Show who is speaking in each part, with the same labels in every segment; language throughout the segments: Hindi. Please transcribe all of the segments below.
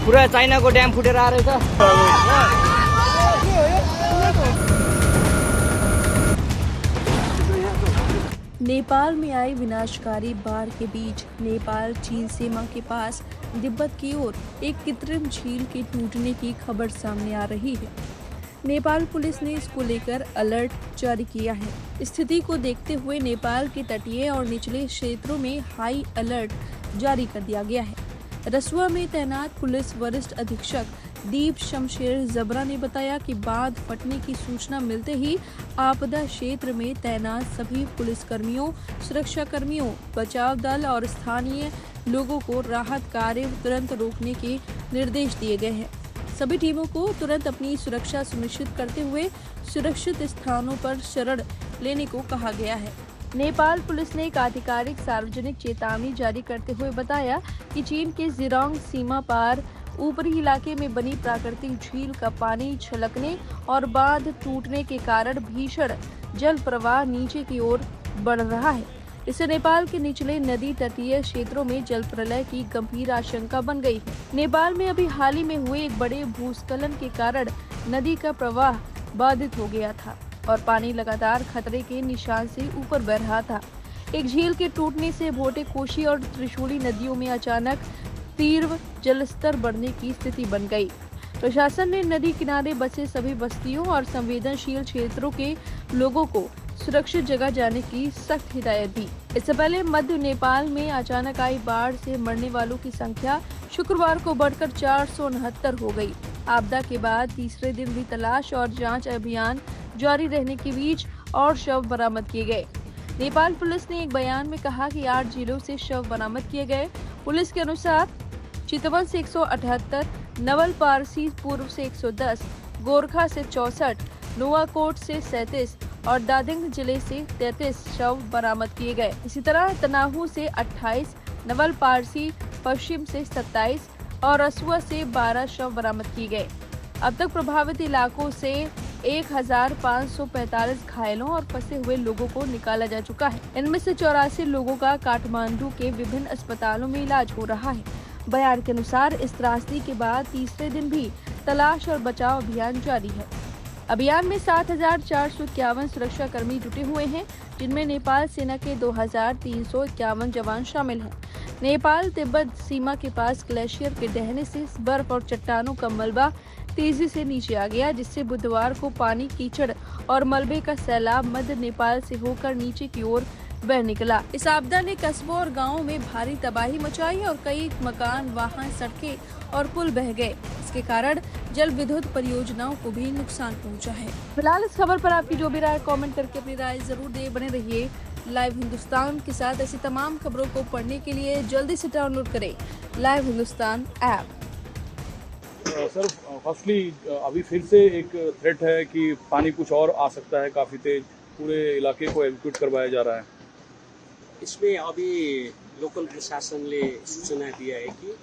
Speaker 1: पूरा चाइनाको ड्याम फुटेर आ रहेछ।
Speaker 2: नेपाल में आई विनाशकारी बाढ़ के बीच नेपाल चीन सीमा के पास तिब्बत की ओर एक कृत्रिम झील के टूटने की खबर सामने आ रही है। नेपाल पुलिस ने इसको लेकर अलर्ट जारी किया है। स्थिति को देखते हुए नेपाल के तटीय और निचले क्षेत्रों में हाई अलर्ट जारी कर दिया गया है। रसुआ में तैनात पुलिस वरिष्ठ अधीक्षक दीप शमशेर जबरा ने बताया कि बांध फटने की सूचना मिलते ही आपदा क्षेत्र में तैनात सभी पुलिसकर्मियों, सुरक्षा कर्मियों, बचाव दल और स्थानीय लोगों को राहत कार्य तुरंत रोकने के निर्देश दिए गए हैं। सभी टीमों को तुरंत अपनी सुरक्षा सुनिश्चित करते हुए सुरक्षित स्थानों पर शरण लेने को कहा गया है। नेपाल पुलिस ने एक आधिकारिक सार्वजनिक चेतावनी जारी करते हुए बताया कि चीन के जिरोंग सीमा पार ऊपरी इलाके में बनी प्राकृतिक झील का पानी छलकने और बांध टूटने के कारण भीषण जल प्रवाह नीचे की ओर बढ़ रहा है। इससे नेपाल के निचले नदी तटीय क्षेत्रों में जल प्रलय की गंभीर आशंका बन गई है। नेपाल में अभी हाल ही में हुए एक बड़े भूस्खलन के कारण नदी का प्रवाह बाधित हो गया था और पानी लगातार खतरे के निशान से ऊपर बह रहा था। एक झील के टूटने से भोटे, कोशी और त्रिशूली नदियों में अचानक तीव्र जलस्तर बढ़ने की स्थिति बन गई। प्रशासन ने नदी किनारे बसे सभी बस्तियों और संवेदनशील क्षेत्रों के लोगों को सुरक्षित जगह जाने की सख्त हिदायत दी। इससे पहले मध्य नेपाल में अचानक आई बाढ़ से मरने वालों की संख्या शुक्रवार को बढ़कर 469 हो गई। आपदा के बाद तीसरे दिन भी तलाश और जांच अभियान जारी रहने के बीच और शव बरामद किए गए। नेपाल पुलिस ने एक बयान में कहा कि 8 जिलों से शव बरामद किए गए। पुलिस के अनुसार चितवन से 178, नवलपारसी पूर्व से 110, गोरखा से 64, नुआकोट से 37 और दादिंग जिले से 33 शव बरामद किए गए। इसी तरह तनाहू से 28, नवलपारसी पश्चिम से 27 और रसुआ से 12 शव बरामद किए गए। अब तक प्रभावित इलाकों से 1545 घायलों और फंसे हुए लोगों को निकाला जा चुका है। इनमें से 84 लोगों का काठमांडू के विभिन्न अस्पतालों में इलाज हो रहा है। बयान के अनुसार इस त्रासदी के बाद तीसरे दिन भी तलाश और बचाव अभियान जारी है। अभियान में 7451 सुरक्षा कर्मी जुटे हुए हैं, जिनमें नेपाल सेना के 2351 जवान शामिल हैं। नेपाल तिब्बत सीमा के पास ग्लेशियर के ढहने से बर्फ और चट्टानों का मलबा तेजी से नीचे आ गया, जिससे बुधवार को पानी, कीचड़ और मलबे का सैलाब मध्य नेपाल से होकर नीचे की ओर बह निकला। इस आपदा ने कस्बों और गांवों में भारी तबाही मचाई और कई मकान, वाहन, सड़कें और पुल बह गए। इसके कारण जल विद्युत परियोजनाओं को भी नुकसान पहुंचा है। फिलहाल इस खबर पर आपकी जो भी राय, कमेंट करके अपनी राय जरूर दे। बने रहिए लाइव हिंदुस्तान के साथ। ऐसी तमाम खबरों को पढ़ने के लिए जल्दी से डाउनलोड करें live Hindustan app.
Speaker 3: Sir, firstly अभी फिर से एक थ्रेट है कि पानी कुछ और आ सकता है, काफ़ी तेज, पूरे इलाके को एवैक्यूएट करवाया जा रहा है।
Speaker 4: इसमें अभी लोकल प्रशासनले सूचना दिया है कि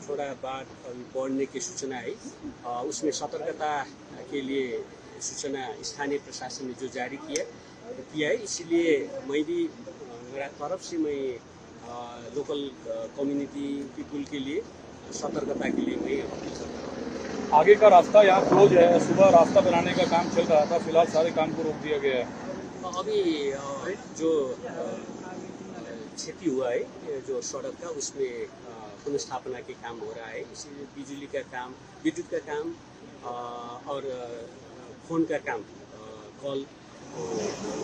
Speaker 4: थोड़ा बाढ़ अभी बढ़ने की सूचना है। उसमें सतर्कता के लिए सूचना स्थानीय प्रशासन ने जो जारी किया है, इसलिए मैं भी मेरा तरफ से मैं लोकल कम्युनिटी पीपुल के लिए सतर्कता के लिए मैं अपील करता हूँ।
Speaker 3: आगे का रास्ता यहाँ क्लोज है। सुबह रास्ता बनाने का काम चल रहा था, फिलहाल सारे काम को रोक दिया गया है।
Speaker 4: अभी जो क्षति हुआ है, जो सड़क का, उसमें पुनर्स्थापना के काम हो रहा है। इसलिए बिजली का काम, विद्युत का काम और फोन का काम, कॉल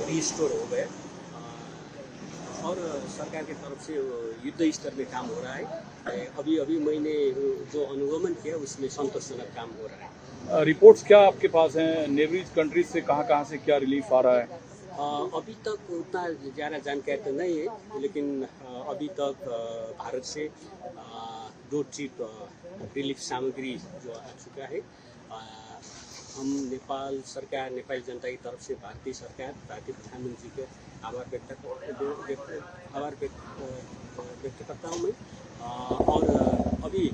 Speaker 4: रिस्टोर हो गए और सरकार की तरफ से युद्ध स्तर में काम हो रहा है। अभी मैंने जो अनुगमन किया उसमें संतोषजनक काम हो रहा है।
Speaker 3: रिपोर्ट्स क्या आपके पास हैं? नेबरिंग कंट्रीज से कहाँ से क्या रिलीफ आ रहा है?
Speaker 4: अभी तक उतना ज़्यादा जानकारी तो नहीं है, लेकिन अभी तक भारत से 2 ट्रिप रिलीफ सामग्री जो आ चुका है। हम नेपाल सरकार, नेपाली जनता की तरफ से भारतीय सरकार, भारतीय प्रधानमंत्री के आभार व्यक्त करता हूँ मैं। और अभी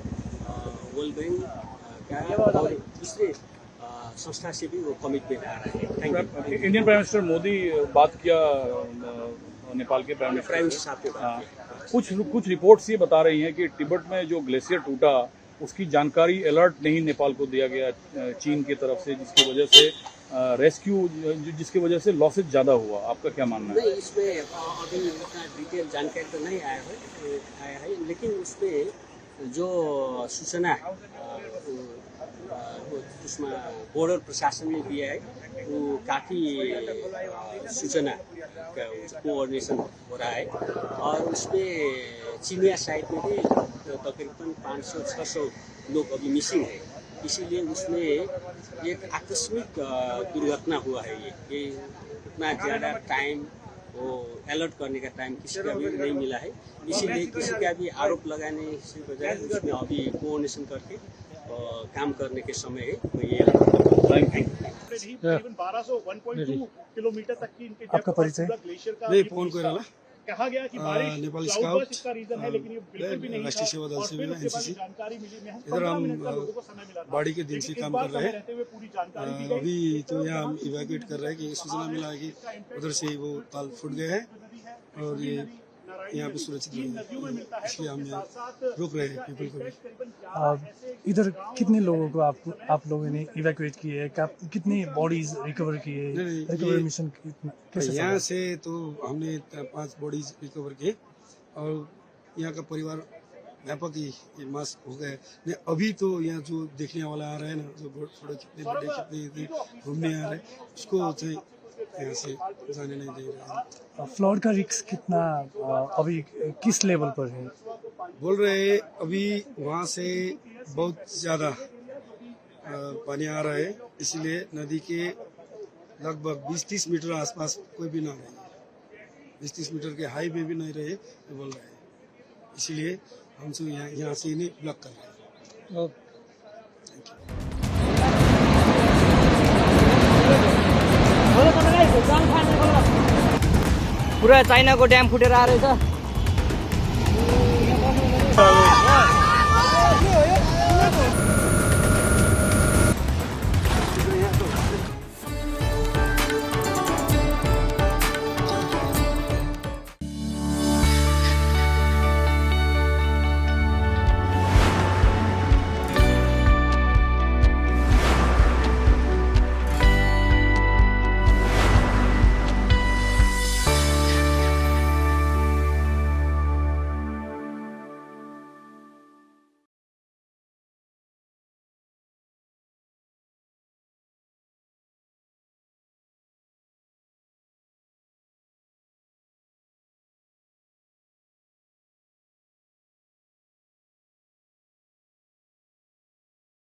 Speaker 4: वर्ल्ड बैंक का और दूसरे संस्था से भी वो कमिटमेंट आ रहा है। Thank you.
Speaker 3: Indian prime minister Modi बात किया नेपाल के प्राइम मिनिस्टर
Speaker 4: साहब के बात
Speaker 3: कुछ रिपोर्ट्स ये बता रही हैं कि तिब्बत में जो ग्लेशियर टूटा उसकी जानकारी अलर्ट नहीं नेपाल को दिया गया चीन की तरफ से, जिसकी वजह से रेस्क्यू, जिसकी वजह से लॉसेज ज़्यादा हुआ। आपका क्या मानना है?
Speaker 4: नहीं, इसमें अभी उतना डिटेल जानकारी तो नहीं आया है, लेकिन उसमें जो सूचना उसमें बॉर्डर प्रशासन ने दिया है वो काफ़ी सूचना का कोऑर्डिनेशन हो रहा है, और उसमें चीनिया साइड में भी तकरीबन 500-600 लोग अभी मिसिंग है। इसीलिए उसमें एक आकस्मिक दुर्घटना हुआ है। ये उतना ज़्यादा टाइम वो अलर्ट करने का टाइम किसी का भी नहीं मिला है, इसीलिए किसी का भी आरोप लगाने से बजाय उसमें अभी कोऑर्डिनेशन करके काम करने के समय है तो ये
Speaker 5: करीबन 1.2 किलोमीटर तक की इनके
Speaker 6: आपका परिचय?
Speaker 5: ग्लेशियर का
Speaker 7: नहीं, पवन कोइराला,
Speaker 5: कहा गया कि बारिश
Speaker 7: नेपाल
Speaker 5: क्लाउड
Speaker 7: स्काउट,
Speaker 5: बर्स्ट इसका रीजन है, लेकिन ये बिल्कुल भी नहीं
Speaker 7: राष्ट्रीय
Speaker 5: था।
Speaker 7: सेवा दल
Speaker 5: और
Speaker 7: से
Speaker 5: फिर
Speaker 7: भी
Speaker 5: उसके बाद
Speaker 7: NCC
Speaker 5: जानकारी मिली, महज
Speaker 7: इधर
Speaker 5: 15
Speaker 7: हम
Speaker 5: मिनट का लोगों को समय मिला था।
Speaker 7: बाड़ी के दिन से
Speaker 5: लेकिन
Speaker 7: काम
Speaker 5: इस बार
Speaker 7: कर रहे हैं।
Speaker 5: समय रहते हुए पूरी जानकारी दी गई।
Speaker 7: अभी तो यहाँ हम इवैक्यूएट कर रहे हैं कि सूचना मिला है कि उधर से वो ताल फूट गए हैं और ये यहाँ पे सुरक्षित नहीं है, इसलिए हम यहाँ रोक रहे हैं पीपल को भी।
Speaker 6: इधर कितने लोगों को आप लोगों ने इवैक्यूएट किए हैं? कितनी बॉडीज रिकवर किए?
Speaker 7: नहीं,
Speaker 6: रिकवरी मिशन कैसे
Speaker 7: यहाँ से तो हमने 5 बॉडीज रिकवर किए और यहाँ का परिवार व्यापक ही मास हो गए। नहीं, अभी तो यहाँ जो देखने वाला आ रहा है ना, जो फोटो कितने बड़े कितने घूमने आ रहे हैं, उसको चाहिए यहाँ से जाने नहीं दे रहे हैं।
Speaker 6: फ्लड का रिस्क कितना अभी किस लेवल पर है?
Speaker 7: बोल रहे हैं अभी वहाँ से बहुत ज़्यादा पानी आ रहा है, इसलिए नदी के लगभग 20-30 मीटर आसपास कोई भी ना रहे, 20-30 मीटर के हाई में भी नहीं रहे तो बोल रहे हैं, इसलिए हम सब यहाँ से इन्हें ब्लॉक कर रहे हैं।
Speaker 1: पुरा चाइनाको ड्याम फुटेर आएर